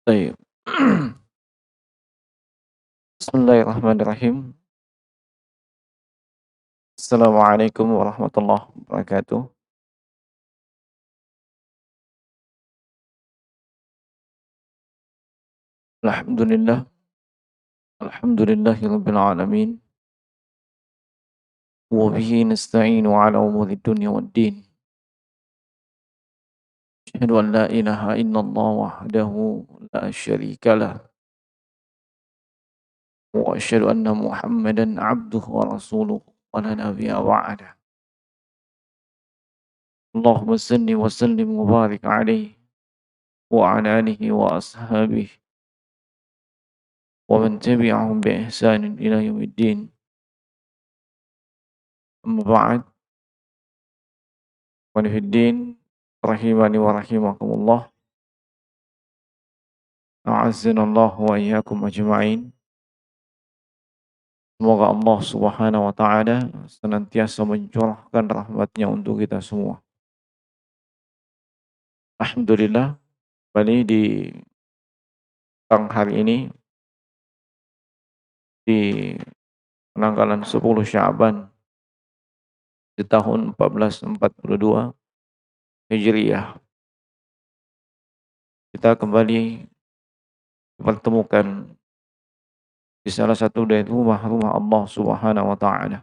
Baik. Bismillahirrahmanirrahim. Assalamualaikum warahmatullahi wabarakatuh. Alhamdulillah, alhamdulillahi rabbil alamin. Wa bihi nasta'inu ala umuri dunya waddin. Asyhadu an la ilaha illallah wahdahu la syarika lah. Wa asyhadu anna Muhammadan abduhu wa rasuluh wa la nabiyya ba'dah. Allahumma salli wa sallim wa barik alaihi wa ala alihi wa ashabihi wa man tabi'ahum bi ihsanin ila yaumiddin. Amma ba'd. Ikhwani fiddin, rahimani wa rahimakumullah. A'azzanallahu wa iyyakum ajma'in. Semoga Allah Subhanahu wa taala senantiasa mencurahkan rahmatnya untuk kita semua. Alhamdulillah, kembali di petang hari ini di penanggalan 10 Sya'ban di tahun 1442 Hijriah. Kita kembali dipertemukan di salah satu dari rumah-rumah Allah Subhanahu wa taala.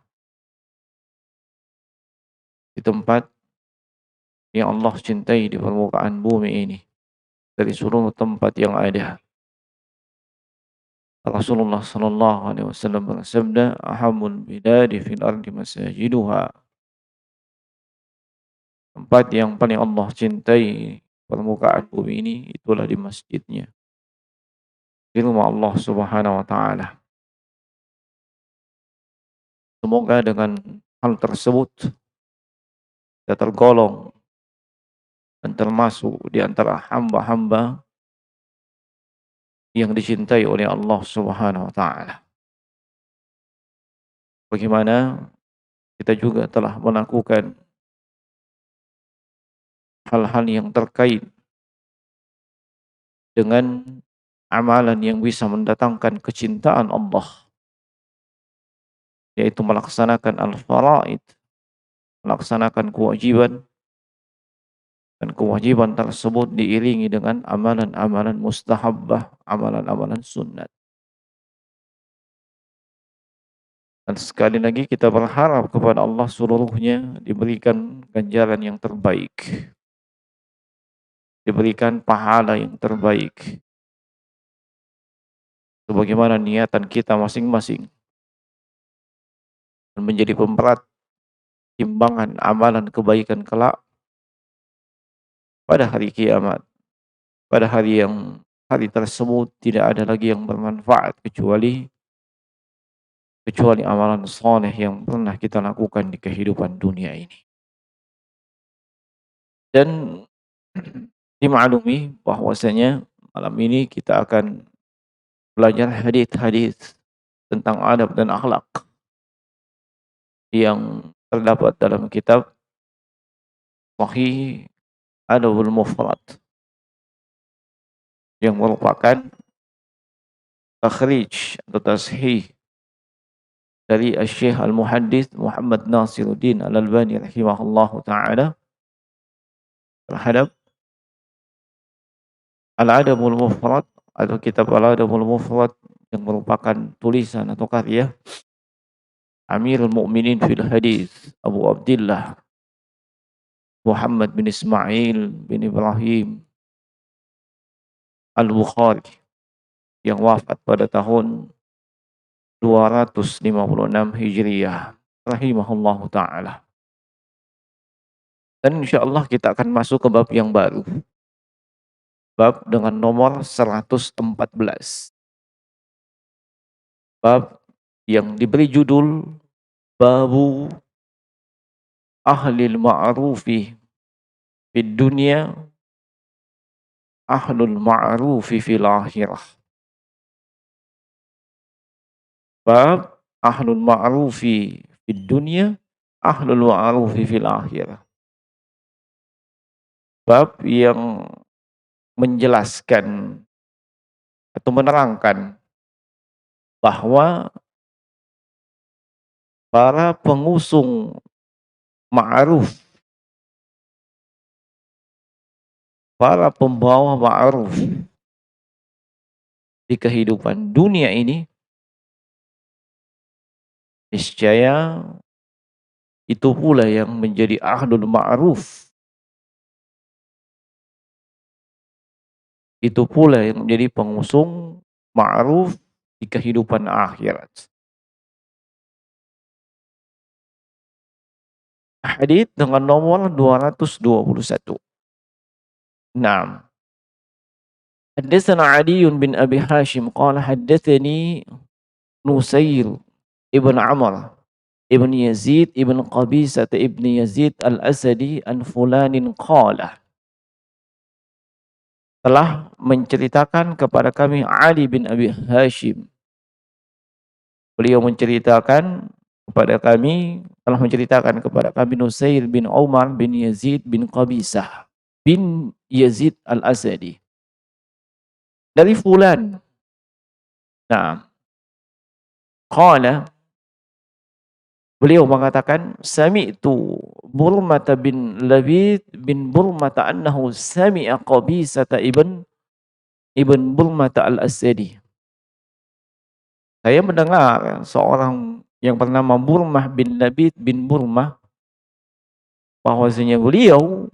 Di tempat yang Allah cintai di permukaan bumi ini dari seluruh tempat yang ada. Rasulullah sallallahu alaihi wasallam bersabda, "Ahammul biladi fil ardi masajiduha." Tempat yang paling Allah cintai permukaan bumi ini itulah di masjidnya, di rumah Allah Subhanahu wa taala. Semoga dengan hal tersebut kita tergolong dan termasuk di antara hamba-hamba yang dicintai oleh Allah Subhanahu wa taala. Bagaimana kita juga telah melakukan hal-hal yang terkait dengan amalan yang bisa mendatangkan kecintaan Allah, yaitu melaksanakan al-faraid, melaksanakan kewajiban, dan kewajiban tersebut diiringi dengan amalan-amalan mustahabbah, amalan-amalan sunnat. Dan sekali lagi kita berharap kepada Allah seluruhnya diberikan ganjaran yang terbaik, diberikan pahala yang terbaik, sebagaimana niatan kita masing-masing, dan menjadi pemberat timbangan amalan kebaikan kelak pada hari kiamat, pada hari tersebut tidak ada lagi yang bermanfaat kecuali amalan soleh yang pernah kita lakukan di kehidupan dunia ini. Dan dimaklumi bahwasanya malam ini kita akan belajar hadis-hadis tentang adab dan akhlak yang terdapat dalam kitab Sahih Adabul Mufrad, yang merupakan takhrij atau tashih dari Syekh Al-Muhaddits Muhammad Nasiruddin Al-Albani rahimahullahu taala terhadap Al-Adabul Mufrad atau kitab Al-Adabul Mufrad, yang merupakan tulisan atau karya Amirul Mukminin fil Hadis Abu Abdullah Muhammad bin Ismail bin Ibrahim Al-Bukhari, yang wafat pada tahun 256 Hijriah rahimahullahu taala. Dan insyaallah kita akan masuk ke bab yang baru. Bab dengan nomor 114. Bab yang diberi judul Babu Ahlil Ma'rufi fid Dunya, Ahlul Ma'rufi fil Akhirah. Bab Ahlul Ma'rufi fid Dunya, Ahlul Ma'rufi fil Akhirah. Bab yang menjelaskan atau menerangkan bahwa para pengusung ma'ruf, para pembawa ma'ruf di kehidupan dunia ini, niscaya itu pula yang menjadi ahlul ma'ruf. Itu pula yang menjadi pengusung ma'ruf di kehidupan akhirat. Hadits dengan nomor 221. Naam. Haddatsana Ali bin Abi Hashim qala haddatsani Nusair ibn Amr ibn Yazid ibn Qabisah ibn Yazid al-Asadi an fulanin qala, telah menceritakan kepada kami Ali bin Abi Hashim. Beliau menceritakan kepada kami, telah menceritakan kepada kami Nusair bin Umar bin Yazid bin Qabisah bin Yazid al-Asadi dari fulan. Nah, qala, beliau mengatakan sami'tu Burmata bin Labid bin Burmata annahu sami'a Qabisata ibn Burmata al-Asadi. Saya mendengar seorang yang bernama Burmah bin Labid bin Burmah, bahwasanya beliau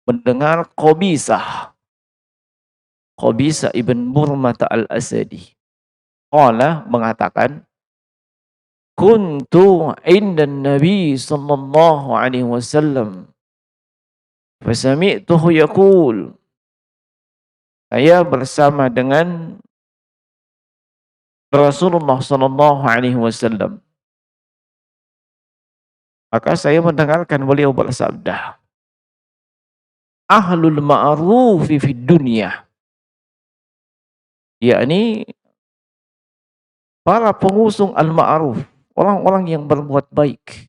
mendengar Qabisah ibn Burmata al-Asadi. Qala, mengatakan, kuntu indan Nabi sallallahu alaihi wasallam fasami'tuhu yaqul, saya bersama dengan Rasulullah sallallahu alaihi wasallam, maka saya mendengarkan beliau bersabda, ahlul ma'rufi fid dunya, yakni para pengusung al-ma'ruf, orang-orang yang berbuat baik,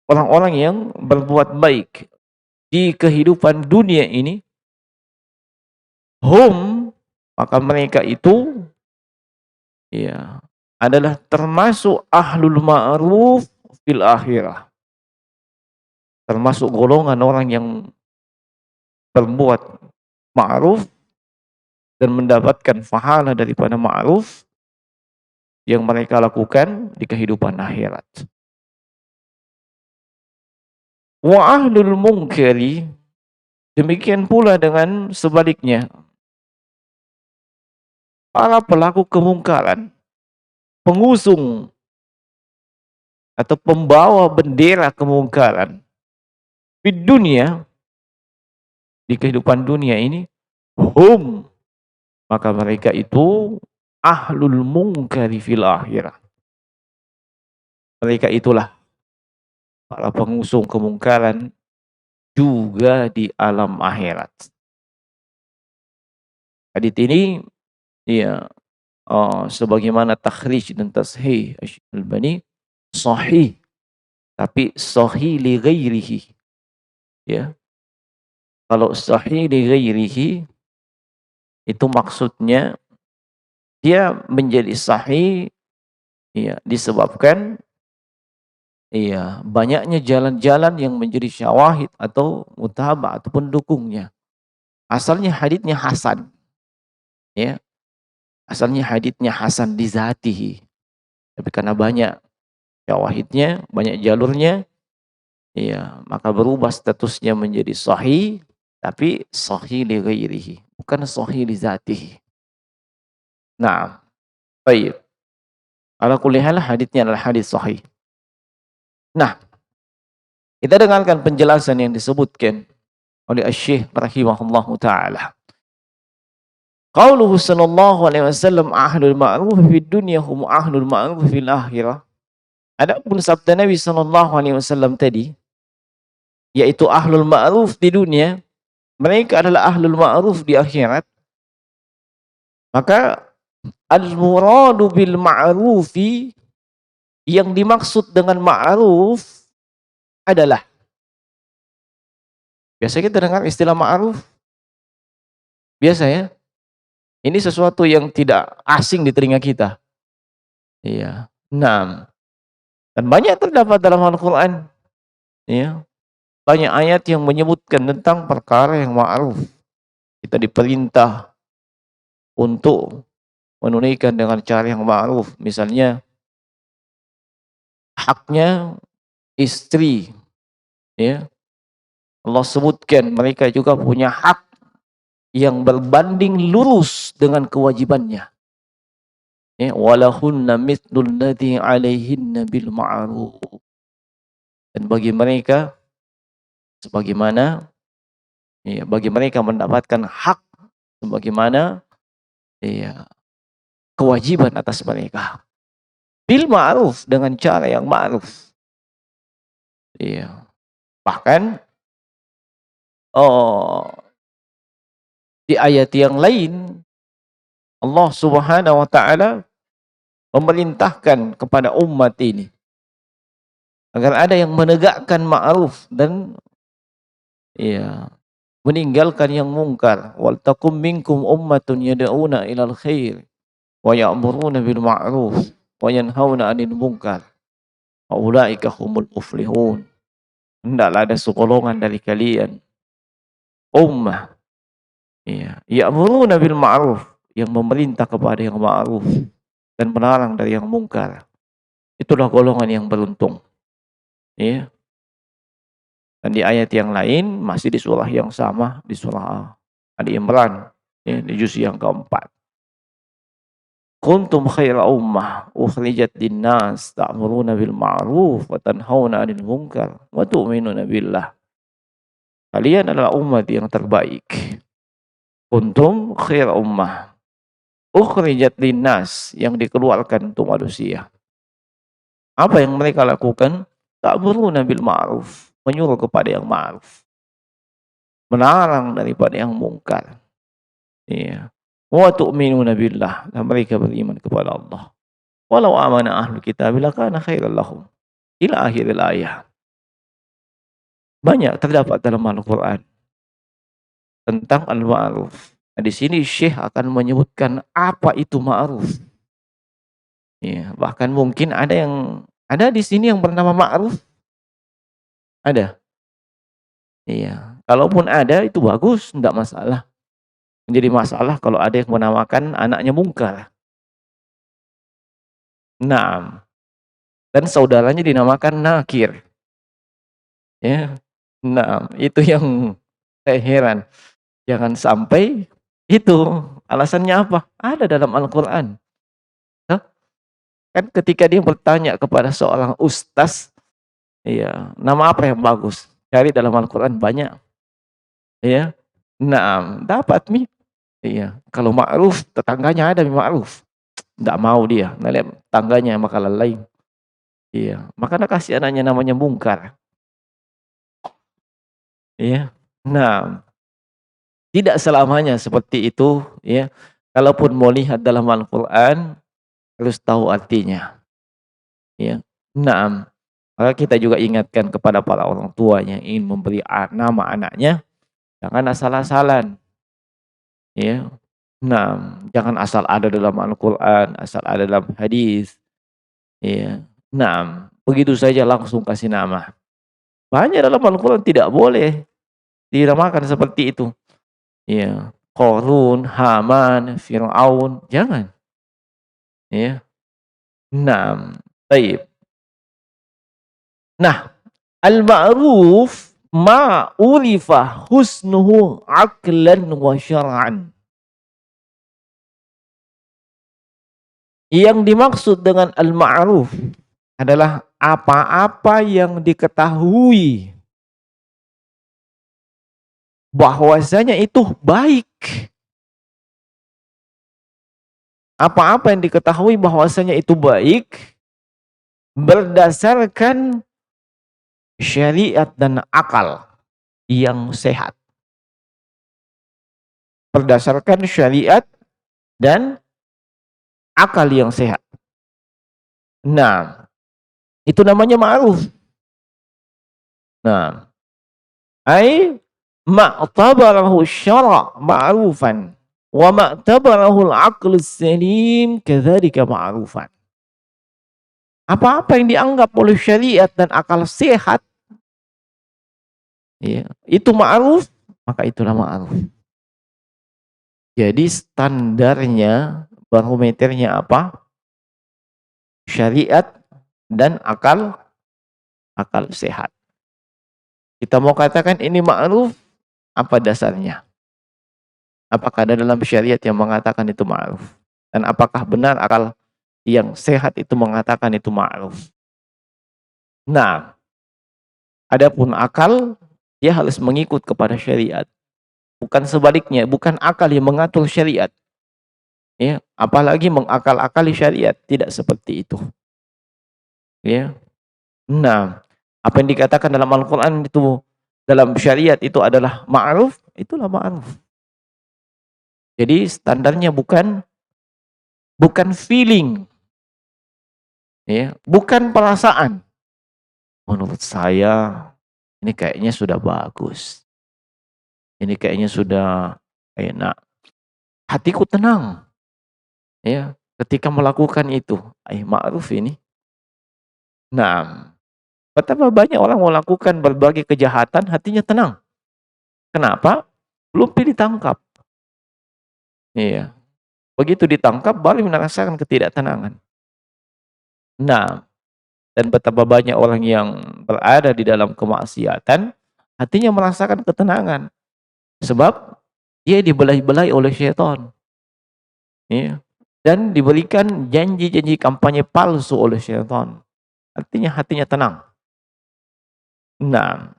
orang-orang yang berbuat baik di kehidupan dunia ini, hum, maka mereka itu ya adalah termasuk ahlul ma'ruf fil akhirah, termasuk golongan orang yang berbuat ma'ruf dan mendapatkan pahala daripada ma'ruf yang mereka lakukan di kehidupan akhirat. Wa ahlul munkari, demikian pula dengan sebaliknya, para pelaku kemungkaran, pengusung atau pembawa bendera kemungkaran di dunia, di kehidupan dunia ini, hum, maka mereka itu ahlul munkari fil akhirah. Mereka itulah para pengusung kemungkaran juga di alam akhirat. Hadits ini ya sebagaimana takhrij dan tashih Syekh Albani, sahih, tapi sahih li ghairihi. Ya. Kalau sahih li ghairihi itu maksudnya dia menjadi sahih ya disebabkan iya, banyaknya jalan-jalan yang menjadi syawahid atau mutabah atau pendukungnya. Asalnya haditsnya hasan. Ya, asalnya haditsnya hasan di zatihi. Tapi karena banyak syawahidnya, banyak jalurnya, iya, maka berubah statusnya menjadi sahih, tapi sahih li ghairihi, bukan sahih li zatihi. Nah, baik. Ala kulli hal haditsnya adalah hadits sahih. Nah, kita dengarkan penjelasan yang disebutkan oleh Asy-Syaikh rahimahullahu taala. Qauluhu sallallahu alaihi wasallam ahlul ma'ruf fid dunya hum ahlul ma'ruf fil akhirah. Adapun sabda Nabi sallallahu alaihi wasallam tadi, yaitu ahlul ma'ruf di dunia, mereka adalah ahlul ma'ruf di akhirat. Maka al-muradu bil ma'rufi, yang dimaksud dengan ma'ruf adalah, biasa kita dengar istilah ma'ruf, Biasa ya? Ini sesuatu yang tidak asing di telinga kita. Iya. Nah, dan banyak terdapat dalam Al-Qur'an, ya. Banyak ayat yang menyebutkan tentang perkara yang ma'ruf. Kita diperintah untuk menunaikan dengan cara yang ma'ruf. Misalnya, haknya istri, ya. Allah sebutkan mereka juga punya hak yang berbanding lurus dengan kewajibannya. Ya, walahunna mithlul ladzi 'alaihinna bil ma'ruf. Dan bagi mereka sebagaimana, ya, bagi mereka mendapatkan hak sebagaimana, ya, kewajiban atas mereka. Bil ma'ruf, dengan cara yang ma'ruf. Iya. Bahkan oh, di ayat yang lain Allah Subhanahu wa taala memerintahkan kepada umat ini agar ada yang menegakkan ma'ruf dan, ya, meninggalkan yang mungkar. Wal takum minkum ummatun yad'una ilal khair wa ya'muruna bil ma'ruf wa yanhauna 'anil munkar. Wa ulaika humul muflihun. Hendaklah ada segolongan dari kalian ummah, ya, ya'muruna bil ma'ruf, yang memerintah kepada yang ma'ruf dan melarang dari yang mungkar. Itulah golongan yang beruntung. Ya. Dan di ayat yang lain masih di surah yang sama, di surah Ali Imran, ya, di juz yang keempat. Kuntum khaira ummah ukhrijat linnas ta'muruna bil ma'ruf wa tanhauna 'anil munkar wa tu'minuna billah. Kalian adalah umat yang terbaik. Kuntum khaira ummah ukhrijat linnas, yang dikeluarkan untuk manusia. Apa yang mereka lakukan? Ta'muruna bil ma'ruf, menyuruh kepada yang ma'ruf, melarang daripada yang mungkar. Iya. Wa tu'minuna billah, dan mereka beriman kepada Allah. Walau amana ahlul kitab lakana khairan lahum. Ila akhiril ayat. Banyak terdapat dalam Al-Qur'an tentang al-ma'ruf. Nah, di sini Syekh akan menyebutkan apa itu ma'ruf. Ya, bahkan mungkin ada di sini yang bernama ma'ruf? Ada? Iya. Kalaupun ada itu bagus, enggak masalah. Menjadi masalah kalau ada yang menamakan anaknya mungkar. Naam. Dan saudaranya dinamakan nakir. Ya. Naam, itu yang saya heran. Jangan sampai itu. Alasannya apa? Ada dalam Al-Qur'an. Hah? Kan ketika dia bertanya kepada seorang ustaz, iya, nama apa yang bagus? Cari dalam Al-Qur'an banyak. Iya. Naam, dapat mi. Iya, kalau ma'ruf tetangganya ada ma'ruf. Enggak mau dia, ngelihat tangganya maka lalai. Iya, makanya kasih anaknya namanya mungkar. Iya. Nah, tidak selamanya seperti itu, ya. Kalaupun mau lihat dalam Al-Qur'an harus tahu artinya, ya. Naam. Maka kita juga ingatkan kepada para orang tua yang ingin memberi nama anaknya, jangan asal-asalan, ya. Naam, jangan asal ada dalam Al-Qur'an, asal ada dalam hadis, ya. Naam, begitu saja langsung kasih nama. Banyak dalam Al-Qur'an tidak boleh dinamakan seperti itu. Ya, Qarun, Haman, Fir'aun, jangan. Ya. Naam, baik. Nah, al-ma'ruf ma urifa husnuhu aqlan wa syar'an. Yang dimaksud dengan al-ma'ruf adalah apa-apa yang diketahui bahwasanya itu baik. Apa-apa yang diketahui bahwasanya itu baik berdasarkan syariat dan akal yang sehat. Berdasarkan syariat dan akal yang sehat. Nah, itu namanya ma'ruf. Nah, ai ma'tabarahu syara' ma'rufan wa ma'tabarahu al-aqlu salim kadzalika ma'rufan. Apa-apa yang dianggap oleh syariat dan akal sehat, ya, itu ma'ruf, maka itulah ma'ruf. Jadi standarnya, barometernya apa? Syariat dan akal sehat. Kita mau katakan ini ma'ruf, apa dasarnya? Apakah ada dalam syariat yang mengatakan itu ma'ruf? Dan apakah benar akal yang sehat itu mengatakan itu ma'ruf? Nah, adapun akal, dia harus mengikut kepada syariat. Bukan sebaliknya, bukan akal yang mengatur syariat. Ya, apalagi mengakal-akali syariat, tidak seperti itu. Ya. Nah, apa yang dikatakan dalam Al-Qur'an itu, dalam syariat itu adalah ma'ruf, itulah ma'ruf. Jadi standarnya bukan feeling, ya, bukan perasaan. Menurut saya ini kayaknya sudah bagus. Ini kayaknya sudah enak. Hatiku tenang, ya, ketika melakukan itu. Ma'ruf ini. Nah, betapa banyak orang melakukan berbagai kejahatan, hatinya tenang. Kenapa? Belum ditangkap. Iya. Begitu ditangkap, baru merasakan ketidaktenangan. Nah, dan betapa banyak orang yang berada di dalam kemaksiatan, hatinya merasakan ketenangan. Sebab dia dibelai-belai oleh syaitan. Iya. Dan diberikan janji-janji kampanye palsu oleh syaitan. Artinya hatinya tenang. Nah,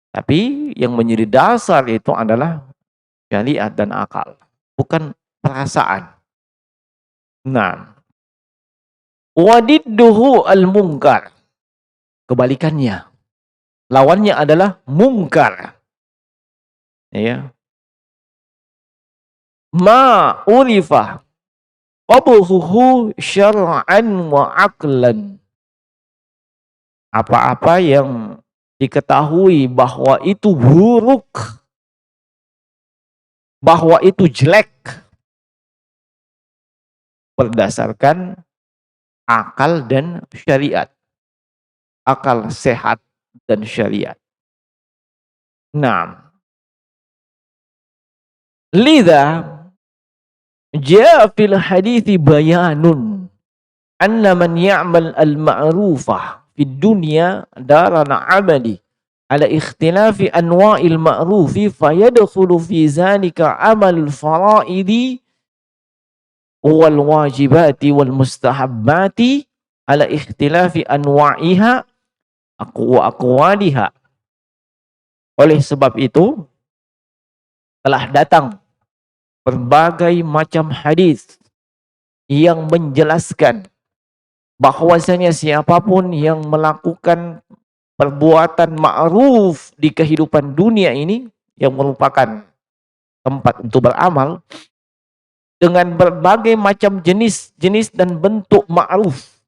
tapi yang menjadi dasar itu adalah syariat dan akal, bukan perasaan. Nah, wadidduhu al-munkar. Kebalikannya. Lawannya adalah mungkar. Ya. Ma urifa qabuhuhu syar'an wa aqlan. Apa-apa yang diketahui bahwa itu buruk, bahwa itu jelek, berdasarkan akal dan syariat. Akal sehat dan syariat. Nah, lidha jaa fil hadithi bayanun anna man ya'mal al-ma'rufah fid dunya darana amali ala ikhtilafi anwa'il ma'rufi fayadkhulu fi zalika amal faraidi wal wajibati wal mustahabbati ala ikhtilafi anwa'iha aqwaliha. Oleh sebab itu telah datang berbagai macam hadis yang menjelaskan bahwasanya siapapun yang melakukan perbuatan ma'ruf di kehidupan dunia ini, yang merupakan tempat untuk beramal dengan berbagai macam jenis dan bentuk ma'ruf,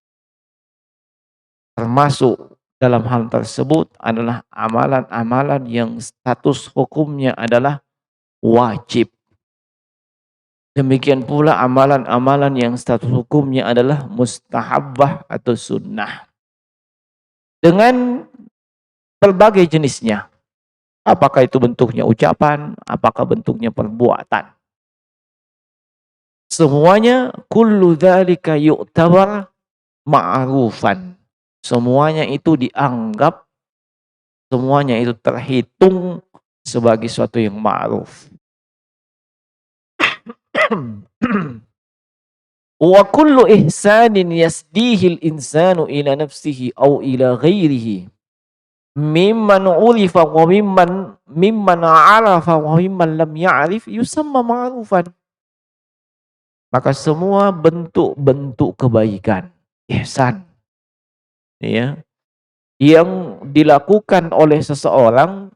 termasuk dalam hal tersebut adalah amalan-amalan yang status hukumnya adalah wajib. Demikian pula amalan-amalan yang status hukumnya adalah mustahabbah atau sunnah. Dengan berbagai jenisnya. Apakah itu bentuknya ucapan, apakah bentuknya perbuatan. Semuanya kullu dzalika yu'tabar ma'rufan. Semuanya itu dianggap, semuanya itu terhitung sebagai suatu yang ma'ruf. Wa kullu ihsanin yasdihil insanu ila nafsihi au ila ghairihi mimman urifa wa mimman arafa wa mimman lam ya'rif yusamma ma'rufan. Maka semua bentuk-bentuk kebaikan, ihsan, ya, yang dilakukan oleh seseorang,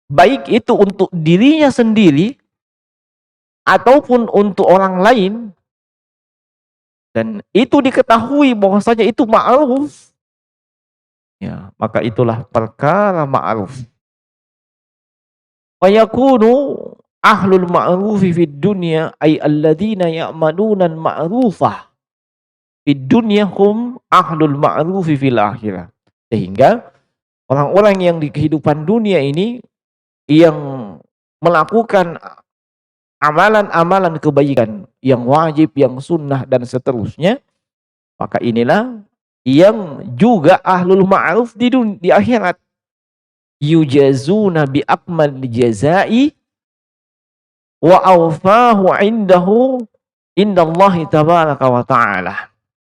baik itu untuk dirinya sendiri ataupun untuk orang lain, dan itu diketahui bahwasanya itu ma'ruf, ya, maka itulah perkara ma'ruf. Fayakunu ahlul ma'rufi fid dunya ay alladziina ya'maluna al-ma'rufah fid dunya hum ahlul ma'rufi fil akhirah. Sehingga orang-orang yang di kehidupan dunia ini yang melakukan amalan-amalan kebaikan yang wajib, yang sunnah dan seterusnya, maka inilah yang juga ahlul ma'ruf di akhirat. Yujazuna bi akmal jazai wa awfahu indallahi tabaraka wa ta'ala.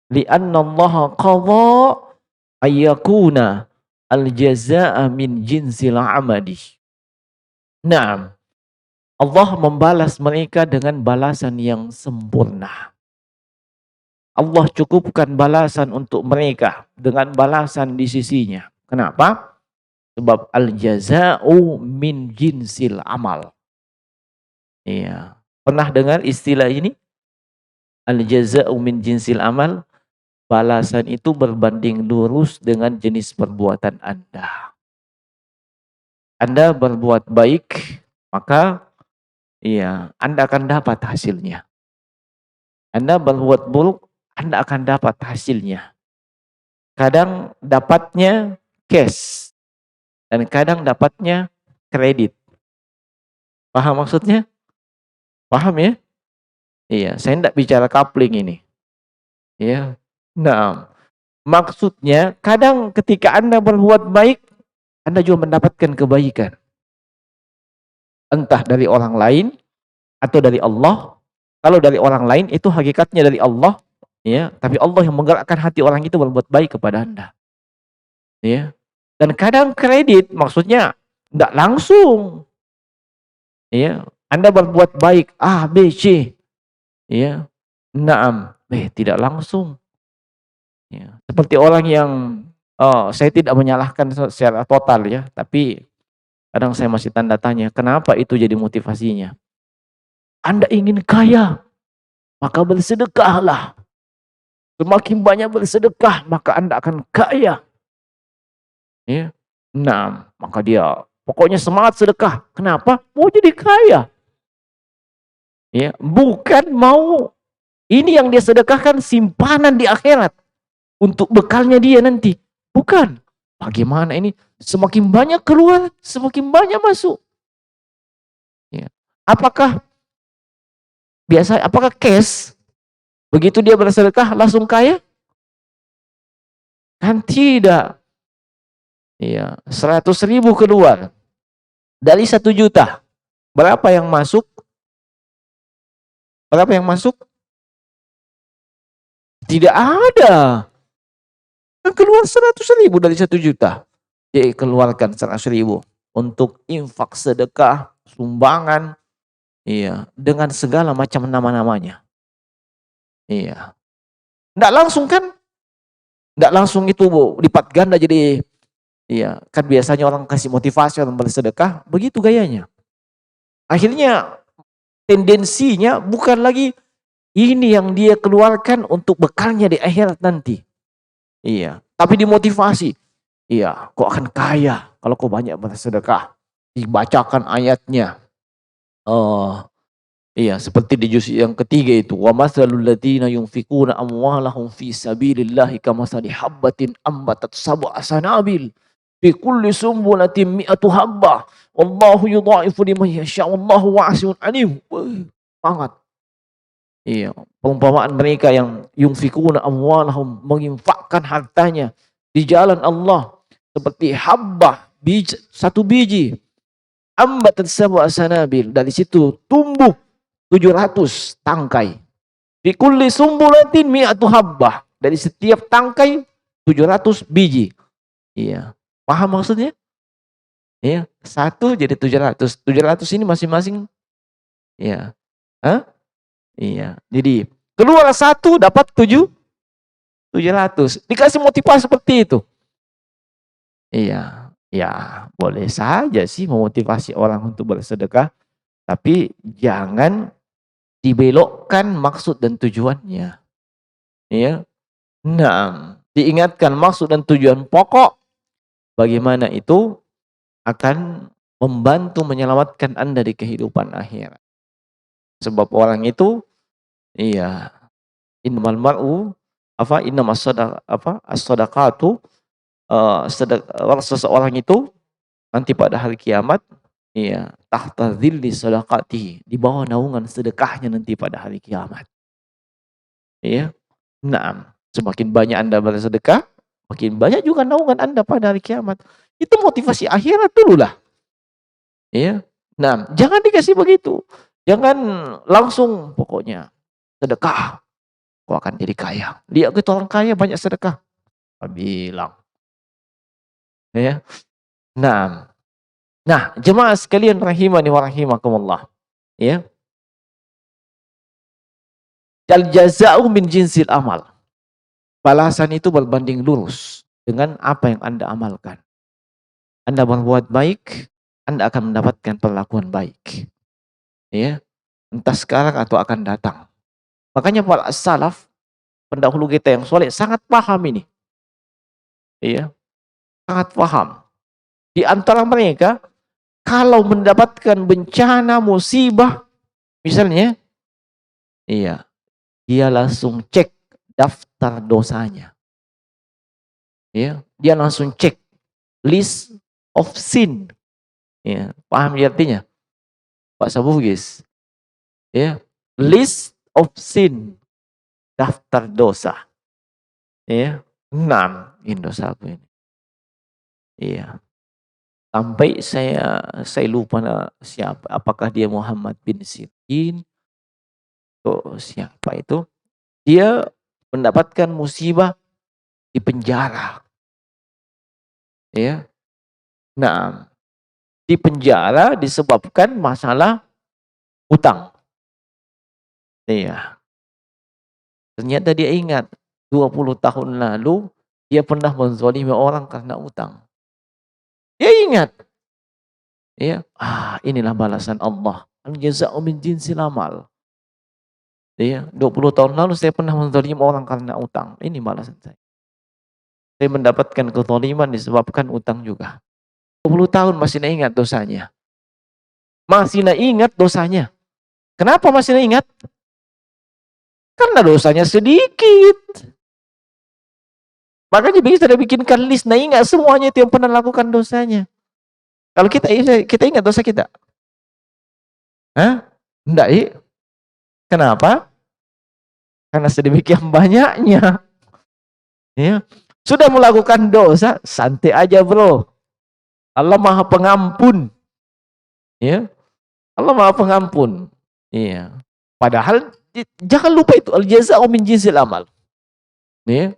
Lianna Allah qadha ayyakuna al-jazaa min jinsil amali. Naam. Allah membalas mereka dengan balasan yang sempurna. Allah cukupkan balasan untuk mereka dengan balasan di sisinya. Kenapa? Sebab al-jaza'u min jinsil amal. Iya. Pernah dengar istilah ini? Al-jaza'u min jinsil amal. Balasan itu berbanding lurus dengan jenis perbuatan Anda. Anda berbuat baik, maka iya, Anda akan dapat hasilnya. Anda berbuat buruk, Anda akan dapat hasilnya. Kadang dapatnya cash, dan kadang dapatnya kredit. Paham maksudnya? Paham ya? Iya, saya tidak bicara coupling ini. Iya. Nah, maksudnya kadang ketika Anda berbuat baik, Anda juga mendapatkan kebaikan. Entah dari orang lain atau dari Allah. Kalau dari orang lain itu hakikatnya dari Allah, ya, tapi Allah yang menggerakkan hati orang itu berbuat baik kepada Anda. Ya. Dan kadang kredit maksudnya enggak langsung. Ya, Anda berbuat baik A, B, C. Ya. Naam, tidak langsung. Ya. Seperti orang yang saya tidak menyalahkan secara total ya, tapi kadang saya masih tanda tanya, kenapa itu jadi motivasinya? Anda ingin kaya, maka bersedekahlah. Semakin banyak bersedekah, maka Anda akan kaya. Ya. Nah, maka dia pokoknya semangat sedekah. Kenapa? Mau jadi kaya. Ya, bukan mau ini yang dia sedekahkan simpanan di akhirat untuk bekalnya dia nanti. Bukan. Bagaimana ini? Semakin banyak keluar, semakin banyak masuk. Ya. Apakah cash begitu dia bersedekah langsung kaya? Kan tidak. Iya, 100.000 keluar dari 1 juta. Berapa yang masuk? Berapa yang masuk? Tidak ada. Keluar 100.000 dari 1 juta. Dia keluarkan 100.000 untuk infak, sedekah, sumbangan. Iya, dengan segala macam nama-namanya. Iya. Enggak langsung kan? Enggak langsung itu lipat ganda jadi. Iya, kan biasanya orang kasih motivasi orang bersedekah, begitu gayanya. Akhirnya tendensinya bukan lagi ini yang dia keluarkan untuk bekalnya di akhirat nanti. Iya, tapi dimotivasi. Iya, kau akan kaya kalau kau banyak bersedekah. Dibacakan ayatnya. Iya, seperti di juz yang ketiga itu, wa matsalul ladzina yunfikuna amwalahum fi sabilillahi kamatsali habbatin ambatat sab'a sanabil fi kulli sumbulatin mi'atu habbah wallahu yudha'ifu liman yasha' wallahu wasi'un alim. Sangat. Iya, perumpamaan mereka yang yunfikuna amwalahum, menginfakkan hartanya di jalan Allah seperti habbah, satu biji, ambatat sab'a sanabil, dari situ tumbuh 700 tangkai. Fi kulli sumbulatin mi'atu habbah, dari setiap tangkai 700 biji. Iya. Paham maksudnya? Iya, 1 jadi 700. 700 ini masing-masing iya. Hah? Iya. Jadi keluar 1 dapat 700. Dikasih motivasi seperti itu. Iya. Ya, boleh saja sih memotivasi orang untuk bersedekah, tapi jangan dibelokkan maksud dan tujuannya. Ya. Nah, diingatkan maksud dan tujuan pokok bagaimana itu akan membantu menyelamatkan Anda di kehidupan akhirat. Sebab orang itu iya, innamal mar'u innamas as-shadaqatu seseorang itu nanti pada hari kiamat iya, tahta dhilli shadaqatihi, di bawah naungan sedekahnya nanti pada hari kiamat. Iya. Naam, semakin banyak Anda bersedekah, makin banyak juga naungan Anda pada hari kiamat. Itu motivasi akhirat dululah. Iya. Nah, jangan dikasih begitu. Jangan langsung pokoknya sedekah, kau akan jadi kaya. Lihat gitu orang kaya banyak sedekah. Bilang. Ya. Nah, jemaah sekalian rahimani wa rahimakumullah. Ya. Al jaza'u min jinsil amal. Balasan itu berbanding lurus dengan apa yang Anda amalkan. Anda berbuat baik, Anda akan mendapatkan perlakuan baik. Ya. Entah sekarang atau akan datang. Makanya para salaf, pendahulu kita yang soleh sangat paham ini. Iya. Sangat paham. Di antara mereka, kalau mendapatkan bencana, musibah, misalnya, iya, dia langsung cek daftar dosanya. Ya, dia langsung cek list of sin. Ya, paham artinya? Pak Sabugis. Ya, list of sin, daftar dosa. Ya, 6 dosaku ini. Iya. Sampai saya lupa siapa, apakah dia Muhammad bin Sirin atau siapa itu. Dia mendapatkan musibah di penjara. Ya. Nah, di penjara disebabkan masalah utang. Iya. Ternyata dia ingat 20 tahun lalu dia pernah menzalimi orang karena utang. Dia ingat. Ya, inilah balasan Allah. Al-jaza'u min jinsil amal. Ya, 20 tahun lalu saya pernah menzalimi orang karena utang. Ini balasan saya. Saya mendapatkan kezaliman disebabkan utang juga. 20 tahun masih ingat dosanya. Masih ingat dosanya. Kenapa masih ingat? Karena dosanya sedikit. Makanya bisa bikinkan list, ingat semuanya itu yang pernah lakukan dosanya. Kalau kita ingat dosa kita. Hah? Enggak, kenapa? Karena sedemikian banyaknya. Ya. Sudah melakukan dosa, santai aja bro. Allah Maha Pengampun. Ya. Allah Maha Pengampun. Iya. Padahal jangan lupa itu al-jaza'u min jinsil amal. Ya.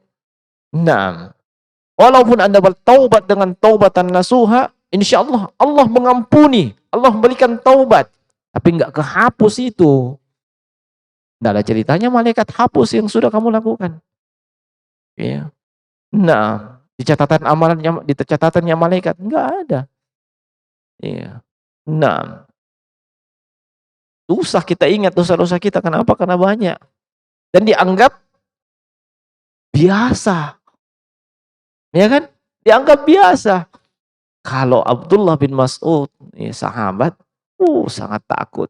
Nah, walaupun Anda bertaubat dengan taubatan nasuha, insyaallah Allah mengampuni, Allah memberikan taubat, tapi enggak kehapus itu. Enggak ada ceritanya malaikat hapus yang sudah kamu lakukan. Ya. Nah, di catatannya malaikat enggak ada. Iya. Nah, susah kita ingat dosa-dosa kita. Kenapa? Karena banyak. Dan dianggap biasa. Ya kan? Dianggap biasa. Kalau Abdullah bin Mas'ud, sahabat, sangat takut.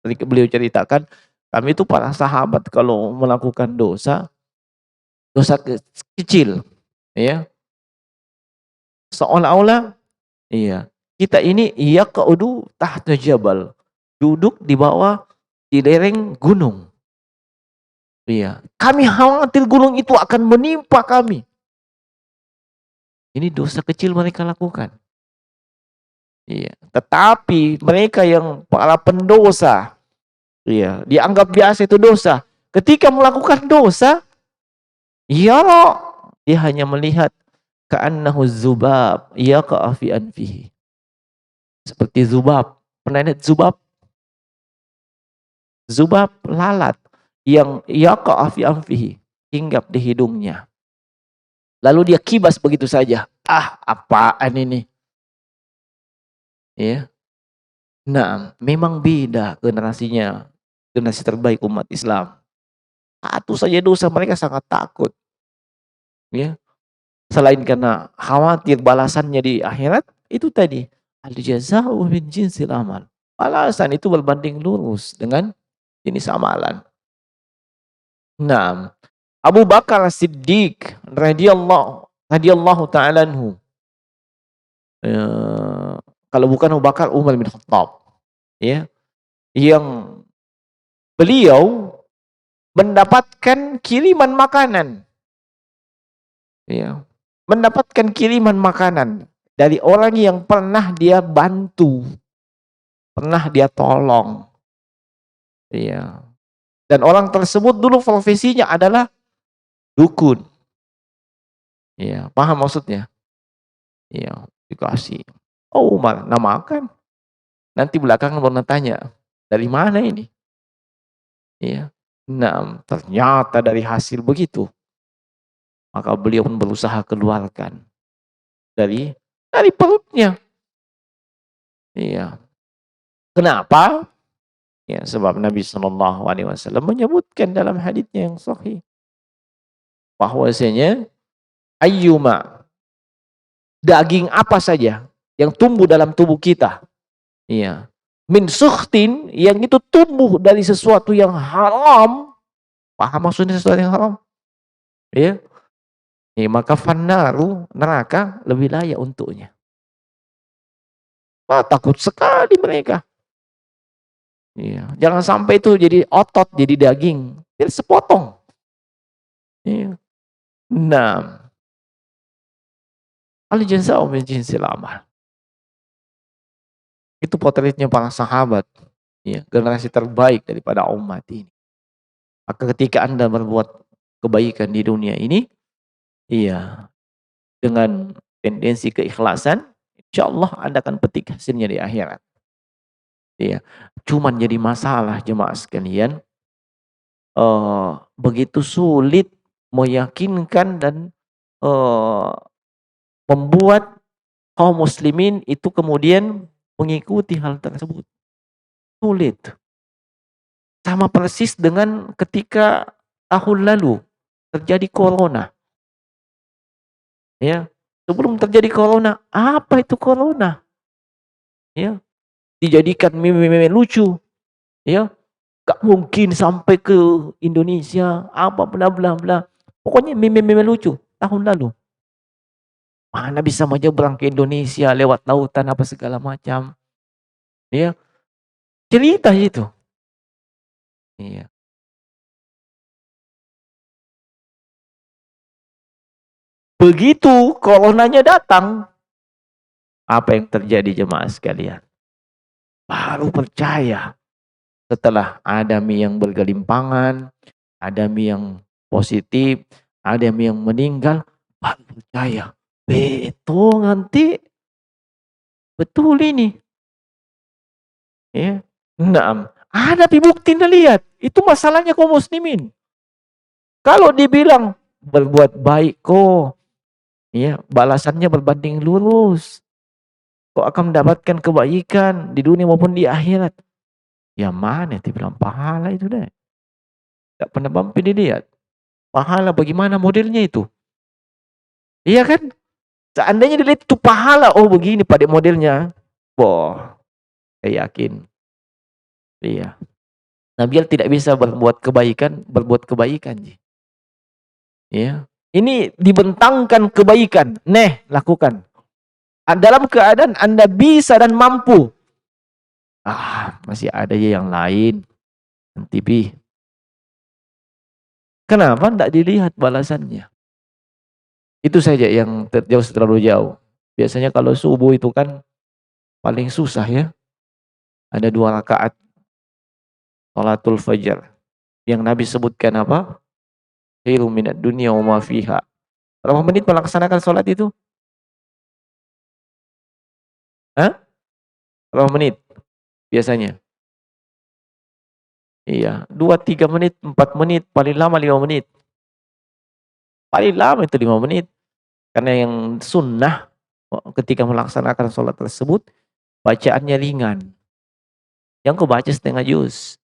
Ketika beliau ceritakan, kami itu para sahabat kalau melakukan dosa kecil, ya, seolah-olah, iya, kita ini yaq'udu tahta jabal, duduk di bawah di lereng gunung. Iya, kami khawatir gunung itu akan menimpa kami. Ini dosa kecil mereka lakukan. Iya, tetapi mereka yang para pendosa, iya, dianggap biasa itu dosa. Ketika melakukan dosa, ya, dia hanya melihat ka'annahu zubab yaqa'a fi anfihi. Seperti zubab. Pernah lihat zubab? Zubab lalat yang yaqa'a fi anfihi, hinggap di hidungnya. Lalu dia kibas begitu saja. Apaan ini? Ya. Nah, memang beda generasinya. Generasi terbaik umat Islam. Satu saja dosa mereka sangat takut. Ya. Selain karena khawatir balasannya di akhirat, itu tadi. Al-jaza'u min jinsil amal. Balasan itu berbanding lurus dengan jenis amalan. Nah, Abu Bakar As-Siddiq radhiyallahu ta'ala anhu. Kalau bukan Abu Bakar, Umar bin Khattab. Ya, yang beliau mendapatkan kiriman makanan. Ya, mendapatkan kiriman makanan dari orang yang pernah dia bantu, pernah dia tolong. Iya. Dan orang tersebut dulu profesinya adalah dukun. Iya, paham maksudnya? Iya, dikasih. Oh, Umar, nah makan. Nanti belakangan baru tanya, dari mana ini? Iya. Nah, ternyata dari hasil begitu. Maka beliau pun berusaha keluarkan dari perutnya. Iya. Kenapa? Ya, sebab Nabi SAW menyebutkan dalam haditsnya yang sahih bahwasanya ayyuma, daging apa saja yang tumbuh dalam tubuh kita, iya, min sukhtin, yang itu tumbuh dari sesuatu yang haram. Paham maksudnya sesuatu yang haram? Ya. Ya, maka fannaru, neraka lebih layak untuknya. Wah, takut sekali mereka. Iya, jangan sampai itu jadi otot, jadi daging, jadi sepotong. Iya. Nah, al-jaza'u min jinsil amal. Itu potretnya para sahabat, ya, generasi terbaik daripada umat ini. Maka ketika Anda berbuat kebaikan di dunia ini, iya, dengan tendensi keikhlasan, insyaallah Anda akan petik hasilnya di akhirat. Iya. Cuman jadi masalah jemaah sekalian, begitu sulit meyakinkan dan eee, membuat kaum muslimin itu kemudian mengikuti hal tersebut. Sulit. Sama persis dengan ketika tahun lalu terjadi corona. Ya, sebelum terjadi corona, apa itu corona? Ya, dijadikan meme-meme lucu, ya. Gak mungkin sampai ke Indonesia, apa bla bla bla. Pokoknya meme-meme lucu tahun lalu. Mana bisa menyeberang ke Indonesia lewat lautan apa segala macam. Ya, cerita itu. Iya. Begitu coronanya datang, apa yang terjadi jemaah sekalian? Baru percaya. Setelah ada mie yang bergelimpangan, ada mie yang positif, ada mie yang meninggal, baru percaya. Betul nanti, betul ini. Ya. Naam. Ada bukti Anda lihat. Itu masalahnya kaum muslimin. Kalau dibilang berbuat baik kok, ya, balasannya berbanding lurus. Kok akan mendapatkan kebaikan di dunia maupun di akhirat. Ya mana dibilang pahala itu deh. Gak pernah mampir dilihat. Pahala bagaimana modelnya itu? Iya kan? Seandainya dilihat itu pahala, oh begini pada modelnya. Wah, saya yakin. Iya. Nah, biar tidak bisa berbuat kebaikan. Ya. Ini dibentangkan kebaikan. Lakukan. Dalam keadaan Anda bisa dan mampu. Masih ada yang lain. Nanti kenapa tidak dilihat balasannya? Itu saja yang terlalu jauh. Biasanya kalau subuh itu kan paling susah ya. Ada 2 rakaat salatul fajar. Yang Nabi sebutkan apa? Khairum minad dunya wa ma fiha. Berapa menit melaksanakan salat itu? Hah? Berapa menit biasanya? Iya, 2, 3 menit, 4 menit, paling lama 5 menit. Paling lama itu 5 menit. Karena yang sunnah ketika melaksanakan salat tersebut, bacaannya ringan. Yang kau baca setengah juz.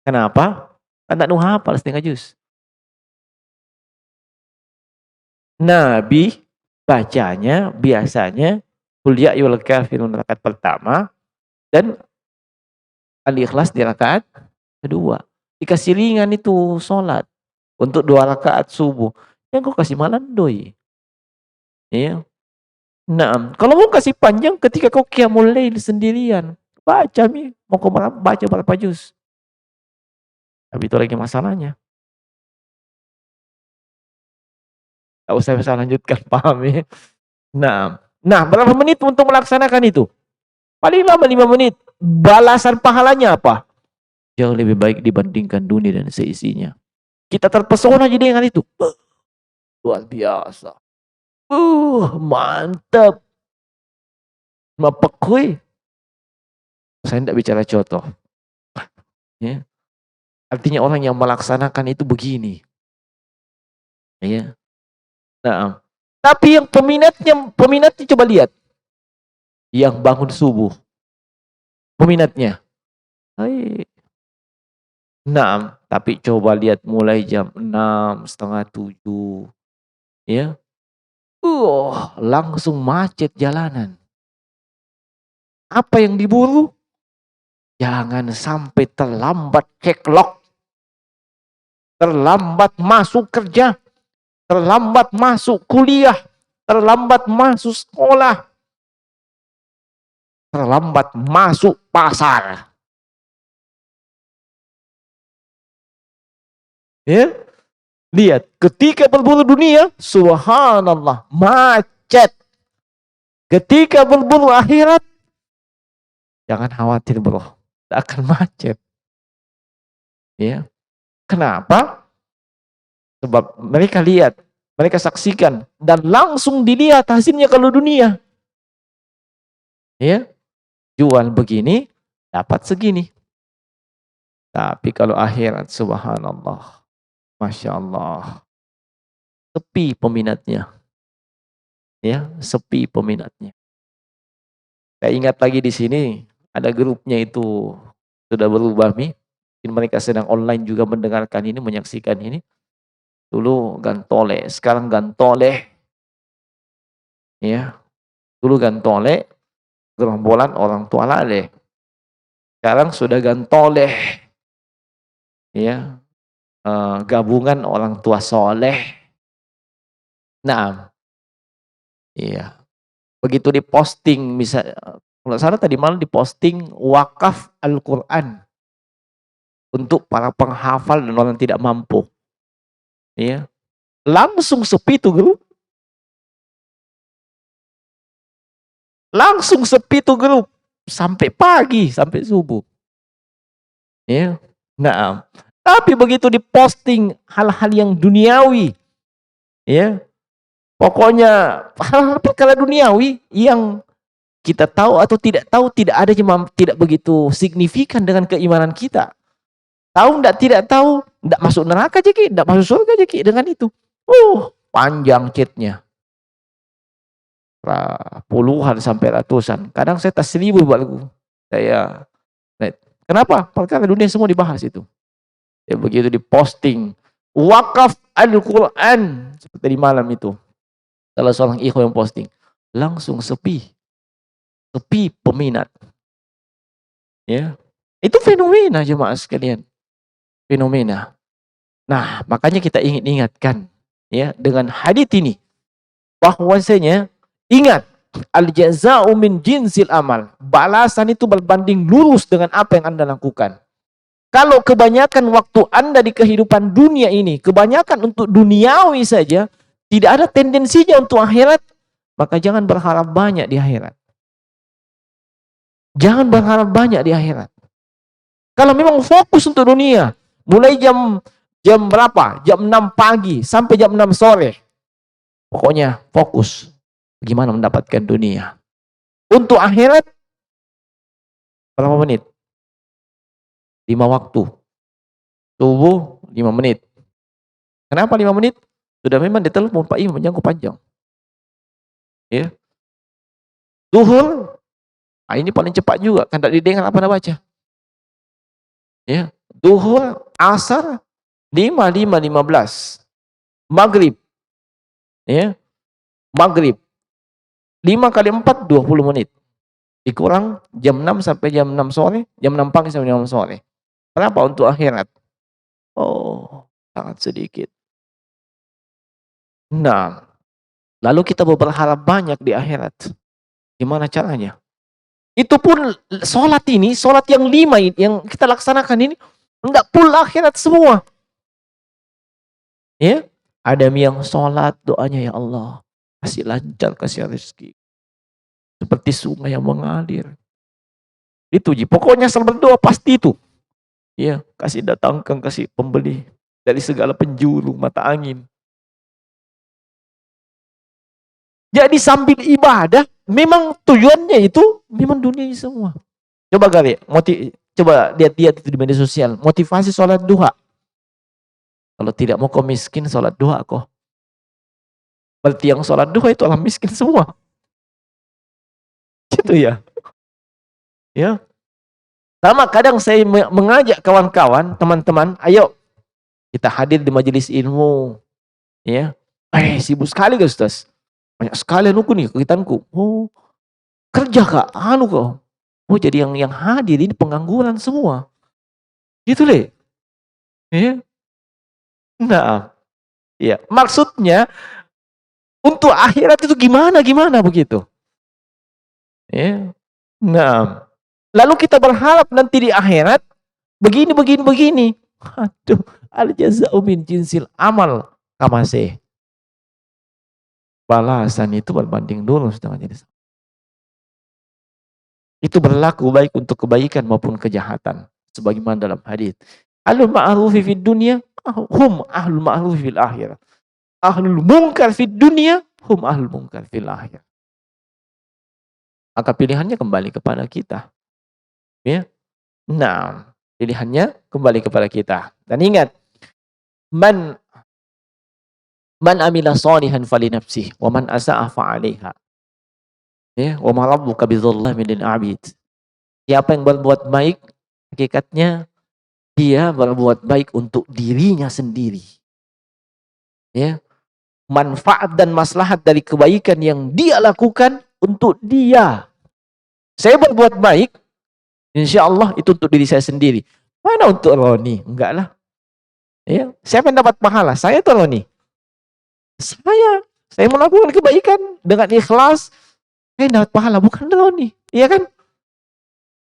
Kenapa? Kan tak hafal setengah juz. Nabi bacanya biasanya Qul ya ayyuhal kafirun rakaat pertama dan Al-Ikhlas di rakaat kedua. Dikasih ringan itu sholat untuk 2 rakaat subuh. Yang kau kasih malandoi. Iya. Naam. Kalau mau kasih panjang ketika kau qiyamul lail sendirian, baca mau kau baca berapa juz. Tapi itu lagi masalahnya. Tak usah saya lanjutkan, paham ya? Nah, berapa menit untuk melaksanakan itu? Paling lama 5 menit. Balasan pahalanya apa? Jauh lebih baik dibandingkan dunia dan seisinya. Kita terpesona jadi dengan itu. Luar biasa. Mantap. Mapekui. Saya tidak bicara contoh. Ya. Artinya orang yang melaksanakan itu begini. Ya. Nah, tapi yang peminatnya coba lihat. Yang bangun subuh. Peminatnya. Nah, tapi coba lihat mulai jam 6, setengah 7. Ya. Langsung macet jalanan. Apa yang diburu? Jangan sampai terlambat ceklock. Terlambat masuk kerja. Terlambat masuk kuliah. Terlambat masuk sekolah. Terlambat masuk pasar. Ya. Lihat, ketika berburu dunia, subhanallah, macet. Ketika berburu akhirat, jangan khawatir bro, tak akan macet. Ya. Kenapa? Sebab mereka lihat, mereka saksikan, dan langsung dilihat hasilnya kalau dunia. Ya. Jual begini, dapat segini. Tapi kalau akhirat, subhanallah, Masya Allah, sepi peminatnya. Ya, sepi peminatnya. Saya ingat lagi di sini, ada grupnya itu sudah berubah nih. Mereka sedang online juga mendengarkan ini, menyaksikan ini. Dulu Gantole, sekarang Gantole. Ya, dulu Gantole, gerombolan orang tua lale. Sekarang sudah Gantole. Ya, gabungan orang tua soleh. Nah, iya. Begitu diposting, misalnya, kalau salah tadi malam diposting wakaf Al-Quran untuk para penghafal dan orang tidak mampu. Iya. Langsung sepi tuh grup. Langsung sepi tuh grup. Sampai pagi, sampai subuh. Ya. Nah, tapi begitu diposting hal-hal yang duniawi, ya, pokoknya hal-hal perkara duniawi yang kita tahu atau tidak tahu, tidak ada tidak begitu signifikan dengan keimanan kita. Tahu tidak tahu, tidak masuk neraka aja tidak masuk surga aja dengan itu. Panjang chatnya. Puluhan sampai ratusan. Kadang saya tas 1000 buatku. Saya, kenapa? Perkara dunia semua dibahas itu. Ya, begitu diposting wakaf Al-Quran seperti di malam itu, salah seorang ikhwan yang posting, langsung sepi peminat. Ya, itu fenomena jemaah sekalian, fenomena. Nah, makanya kita ingin ingatkan ya dengan hadits ini bahwasanya ingat, al-jaza'u min jinsil amal, balasan itu berbanding lurus dengan apa yang Anda lakukan. Kalau kebanyakan waktu Anda di kehidupan dunia ini, kebanyakan untuk duniawi saja, tidak ada tendensinya untuk akhirat, maka jangan berharap banyak di akhirat. Jangan berharap banyak di akhirat. Kalau memang fokus untuk dunia, mulai jam berapa? Jam 6 pagi sampai jam 6 sore. Pokoknya fokus bagaimana mendapatkan dunia. Untuk akhirat, berapa menit? 5 waktu. Subuh 5 menit. Kenapa 5 menit? Sudah memang ditelepon Pak Imam jangkau panjang. Ya. Zuhur, ini paling cepat juga, kan tak didengar apa Anda baca. Ya. Zuhur, asar 5:15. Maghrib. Ya. Maghrib 5 kali 4, 20 menit. Dikurang jam 6 sampai jam 6 sore, jam 6 pagi sampai jam 6 sore. Berapa untuk akhirat? Oh, sangat sedikit. Nah, lalu kita berharap banyak di akhirat. Gimana caranya? Itu pun sholat ini, sholat yang 5 yang kita laksanakan ini, enggak full akhirat semua. Ya, ada yang sholat doanya, ya Allah, kasih lancar, kasih rezeki. Seperti sungai yang mengalir. Itu pokoknya selalu berdoa pasti itu. Ya, kasih datangkan, kasih pembeli dari segala penjuru mata angin. Jadi sambil ibadah, memang tujuannya itu memang dunia ini semua. Coba kali, coba lihat-lihat itu di media sosial, motivasi sholat duha. Kalau tidak mau kau miskin, sholat duha kok. Berarti yang sholat duha itu orang miskin semua. Gitu ya. Ya. Sama kadang saya mengajak kawan-kawan, teman-teman, ayo kita hadir di majelis ilmu. Ya. Sibuk sekali guys, Ustaz. Banyak sekali anuku nih, kegiatanku. Oh, kerja kak, kok. Oh, jadi yang hadir ini pengangguran semua. Gitu deh. Ya. Nah, ya. Maksudnya untuk akhirat itu gimana begitu. Ya. Nah, lalu kita berharap nanti di akhirat begini. Aduh, al jaza'u min jinsil amal. Kamase. Balasan itu berbanding lurus dengan jenis. Itu berlaku baik untuk kebaikan maupun kejahatan. Sebagaimana dalam hadis. Ahlul ma'rufi fid dunya, hum ahlul ma'rufi fil akhirah. Ahlul munkar fid dunya, hum ahlul munkar fil akhirah. Maka pilihannya kembali kepada kita. Ya. Nah, pilihannya kembali kepada kita. Dan ingat, man amila sholihan fali nafsih, wa man asa'a fa'alaiha. Ya, wa ma rabbuka bidzallamin lil 'abid. Siapa yang berbuat baik, hakikatnya dia berbuat baik untuk dirinya sendiri. Ya. Manfaat dan maslahat dari kebaikan yang dia lakukan untuk dia. Saya berbuat baik, insya Allah itu untuk diri saya sendiri. Mana untuk Roni? Enggak lah. Ya. Siapa yang dapat pahala? Saya atau Roni? Saya melakukan kebaikan dengan ikhlas, saya dapat pahala, bukan Roni. Iya kan?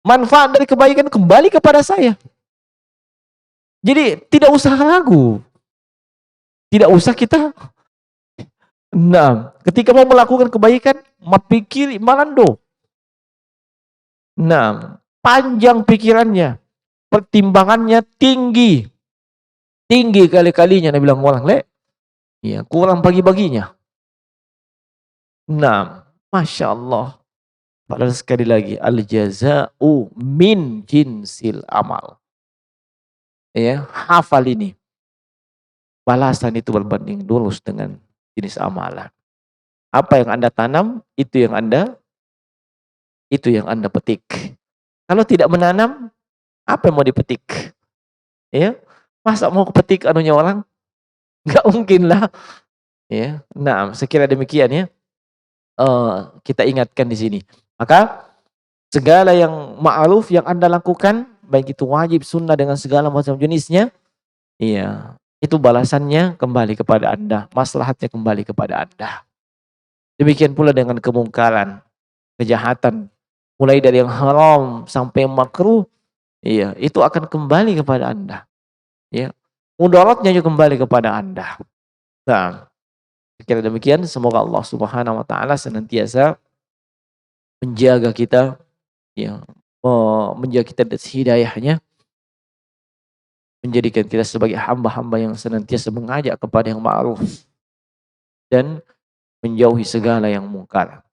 Manfaat dari kebaikan kembali kepada saya. Jadi tidak usah ragu. Tidak usah kita. Nah, ketika mau melakukan kebaikan, mapikir malando. Nah, panjang pikirannya, pertimbangannya tinggi. Tinggi kali-kalinya, Nabi bilang orang, ya, kurang bagi-baginya. Nah, Masya Allah. Padahal sekali lagi, al-jaza'u min jinsil amal. Ya, hafal ini. Balasan itu berbanding lurus dengan jenis amalan. Apa yang Anda tanam, itu yang Anda petik. Kalau tidak menanam, apa yang mau dipetik? Ya, masa mau kepetik anunya orang? Enggak mungkin lah. Ya, nah, sekira demikian ya. Kita ingatkan di sini. Maka segala yang ma'ruf yang Anda lakukan, baik itu wajib, sunnah dengan segala macam jenisnya, iya, itu balasannya kembali kepada Anda, maslahatnya kembali kepada Anda. Demikian pula dengan kemungkaran, kejahatan, mulai dari yang haram sampai yang makruh, iya, itu akan kembali kepada Anda. Ya. Mudaratnya juga kembali kepada Anda. Nah, kira demikian, semoga Allah Subhanahu wa taala senantiasa menjaga kita, ya, menjaga kita dari hidayahnya, menjadikan kita sebagai hamba-hamba yang senantiasa mengajak kepada yang ma'ruf dan menjauhi segala yang mungkar.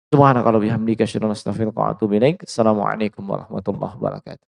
Subhanaka wa bihamdika asyhadu an la ilaha illa anta astaghfiruka wa atubu ilaik. Assalamualaikum warahmatullahi wabarakatuh.